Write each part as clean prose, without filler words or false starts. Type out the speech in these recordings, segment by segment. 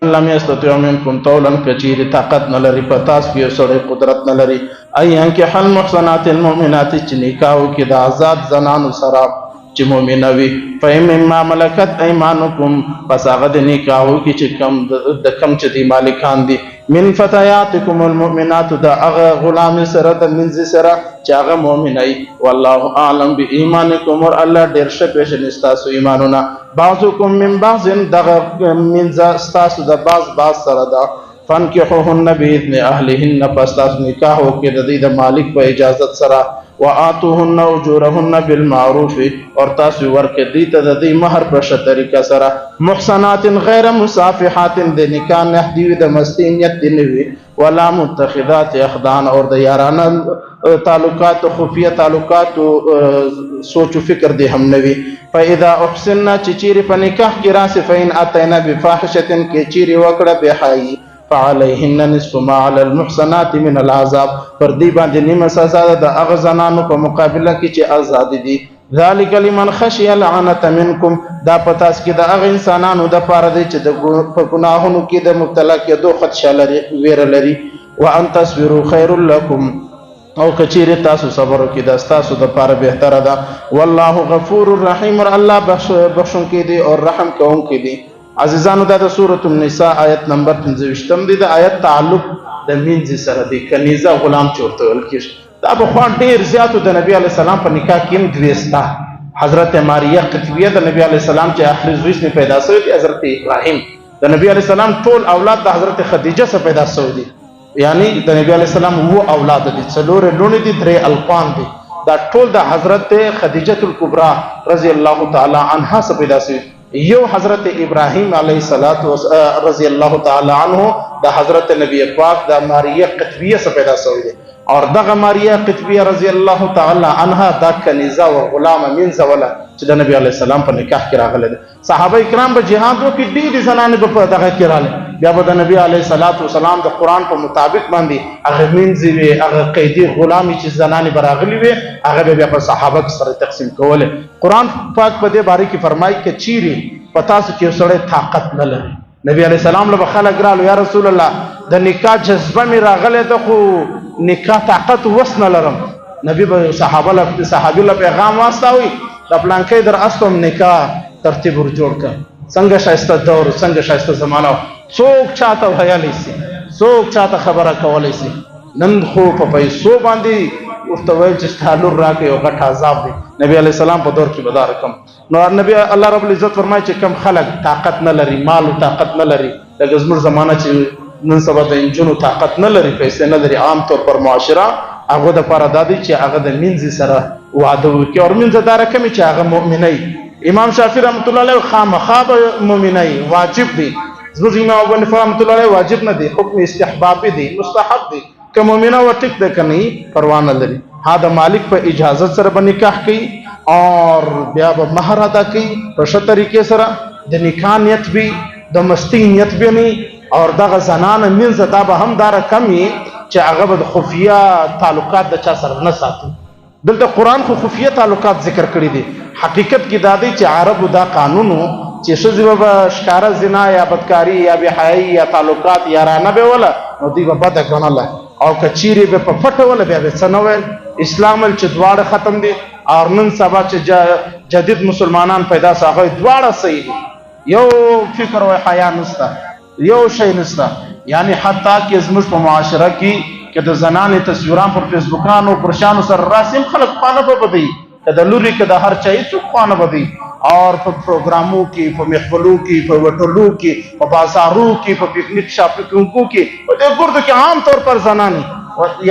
فمن لم يستطع منكم طولا کچیر طاقت نلری پتاس کی سړی قدرت نلری ايان کې حل محصنات المؤمنات چې نکاح کې د آزاد زنانو سره چې مؤمنوي فإما ملکت ايمانکم پس هغه د نکاح کې چې کم د کم چې دی مالکان دي من فتياتكم المؤمنات دا هغه غلام سره د منځ سره چې هغه مؤمنای والله اعلم بإيمانكم ور الله ډیر ښه پېژني ستاسو ایمانونه بعضکم من بعض دغه منځ ستاسو د بعض سره دا فانكحوهن بإذن اهلهن پس تاسو نکاح وکړئ د دې د مالک په اجازه سره وآتوهن اجورهن بالمعروف اور تاسو ورکړئ دې ته د دې مہر په ښه طریقه سره محصنات غیر مصافحات د نکاح نه دی د مستینیت دی نوي ولا متخذات اخدان اور د یارانه تعلقات خفیه تعلقات سوچ و فکر دی هم نوي فاذا احسننا چیرې په نکاح کې راسي فین اتینا بفاحشه کې چیرې وکړه به حي فعليهن نصف ما على المحصنات من العذاب پر دی باندې نیمه سزا ده د هغه زنانو په مقابله کې چې آزاد دي ذلك لمن خشي العنة منكم دا پتاس کې د هغه انسانانو د پاره دی چې د ګناهونو کې د مبتلا کېدو خدشه لري ویره لري وان تصبروا خير لكم او کچیر تاسو صبر وکړئ دا تاسو د پاره بهتره ده والله غفور رحیم الله بخښون کې دی او رحم کوونکی دی عزیزانو دا د سورۃ النساء آیت نمبر 25 دی د آیت تعلق د منځ سره دی کنیزه غلام چورته ول کېږي دا په خوان ډیر زیاتو د نبی علی السلام په نکاح کې دویستا حضرت ماریه قطبیه د نبی علی السلام چې اخر زوی پیدا شوی دی حضرت ابراهیم د نبی علی السلام ټول اولاد د حضرت خدیجه څخه پیدا شوی دي یعنی د نبی علی السلام وو اولاد دي څلور لونی دي درې القان دي دا ټول د حضرت خدیجه الکبرى رضی الله تعالی عنها څخه پیدا شوی یو حضرت ابراهیم علیه الصلاۃ رضی الله تعالی عنہ د حضرت نبی پاک د ماریه قطبیه څخه پیدا شوی دی اور دغه ماریه قطبیه رضی الله تعالی عنها دا کنیزه او غلام من زوله چې د نبی علیه السلام په نکاح کې راغله دي صحابه کرام په جهاد وکړي ډېر زنانه په دغه کې رااله بیا به د نبی علیه السلام د قران په مطابق باندې هغه منځي وي هغه قیدی غلامی چې زنانه براغلی وي هغه بیا په صحابه سره تقسیم کوله قران پاک په دې باره کې فرمایي چې چیرې پتا څه چې سړی طاقت نه لري نبی علیه السلام له خلک رالو یا رسول الله د نکاح جذبه می راغله ته خو نکاح طاقت وسنه لرم نبی به صحابه له پیغام واستوي د پلانکې در استم نکاح ترتیب ور جوړ کا څنګه شایسته دور څنګه شایسته زمانہ څوک چاته ویلی سي څوک چاته خبره کولی سي نن خو په پیسو باندې ورته ویل چې تعلق راکې او غټ عذاب دی نبی علیہ السلام په دور کې بدار کم نو نبی الله رب العزت فرمایي چې کم خلک طاقت نه لري مال او طاقت نه لري د زموږ زمانہ چې نن سبا د انجونو طاقت نه لري پیسې نه لري عام طور پر معاشره هغه د پاره دادی چې هغه د منځ سره وعده وکړي او منځ دار کمی چې هغه مؤمنای امام شافعی رحمۃ اللہ علیہ خامخاب مؤمنای واجب دی زموږ امام ابو حنیفه رحمۃ اللہ علیہ واجب نه دی حکم استحباب دی مستحب دی که مؤمنه و ټیک ده کني پروا نه لري ها د مالک په اجازه سره به نکاح کوي اور بیا به مہر ادا کوي په ښه طریقې سره د نکاح نیت به د مستی نیت به نه اور دغه زنانه منځ دا به هم دار کمی چې هغه به خفیه تعلقات د چا سره نه ساتي دلته قران خو خفیه تعلقات ذکر کړی دي حقیقت کې دا دی چې عربو دا قانونو چې ښځې به ښکاره زنا یا بدکاری یا بېحیایي یا تعلقات یارانه به وله نو دوی به بده ګڼله او که چیرې به په پټه وله بیا به څه نه ویل اسلام ویل چې دواړه ختم دي او نن سبا چې جدید مسلمانان پیدا سه هغوی دواړه صحیح دي یو فکر و حیا نسته یو شی نسته یعنی حتی کې زموږ په معاشره کې که د زنانې تصویران پر فیسبوکانو پر شانو سره راسي خلک خوانه به بدوي که د لوري که د هر چا هېڅوک خوانه بدوي اور په پروګرامو کې په محفلو کې په وټلو کې په بازارو کې په پکنیک شاپینګو کې په دې ګردو کې عام طور پر زنانې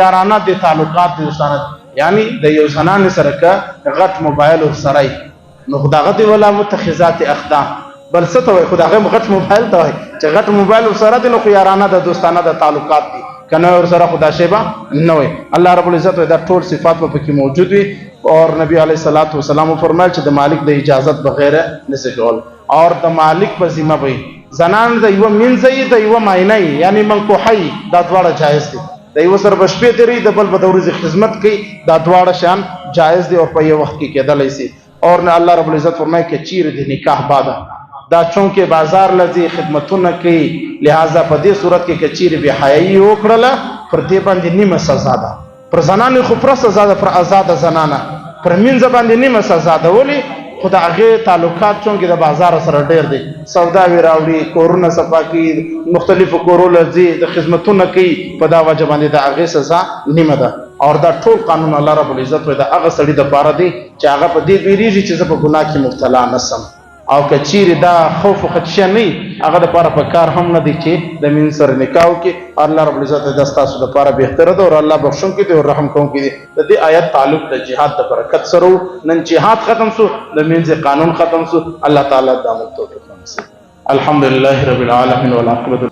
یارانه د تعلقات دوستانه یعنی د یو زنانې سره که غټ موبایل ورسره نو خو دغه دی ولا متخذات اخدان بل څه ته وایي خو د هغې غټ موبایل ته وایي چې غټ موبایل ورسره دی نو خو یارانه د دوستانه د تعلقات دي که نه ورسره خو دا شی به نه وایي الله رب العزت دا ټول صفات به پکې موجود وي اور نبی علیہ الصلوۃ والسلام فرمایل چې د مالک د اجازت بغیر نشي کول اور د مالک په ذمہ وي زنان د یو منځي د یو ماینه یعنی منکوحي دا دواړه جایز دي د یو سره بشپې تیری د بل په دورې خدمت کوي دا دواړه شان جایز دي او په یو وخت کې کېدلی شي اور نه الله رب العزت فرمایي چې چیر د نکاح بعد دا چونکه بازار لذي خدمتونه کوي، لہذا په دې صورت کې کچیر به حیايي وکړله پر دې باندې نیمه سزا ده. پر زنانه خو پر سزا ده، پر آزاد زنانه پر مینځ باندې نیمه سزا ده. ولی خدا هغه تعلقات چونکه د بازار سره ډیر دي، سودا وی راوړي، کورونه صفا کوي، مختلفو کورو لذي د خدمتونه کوي، په دا وجه باندې د هغه سزا نیمه ده. او دا ټول قانون الله رب العزت د هغه سړي د پاره دی چې هغه په دې ویریږي چې زه په ګناه کې مبتلا نسم. او کچیر دا خوف او خدشه نه هغه د پاره په کار هم نه دی چې د مين سره نکاح کې الله رب العزت د تاسو د پاره بهتره ده او الله بخښون کې دی او رحم کوم کې دی. د دې آیت تعلق د جهاد د برکت سره. نن جهاد ختم شو، د مینځ قانون ختم شو. الله تعالی د عمل توفیق نصیب. الحمدلله رب العالمین والعاقبۃ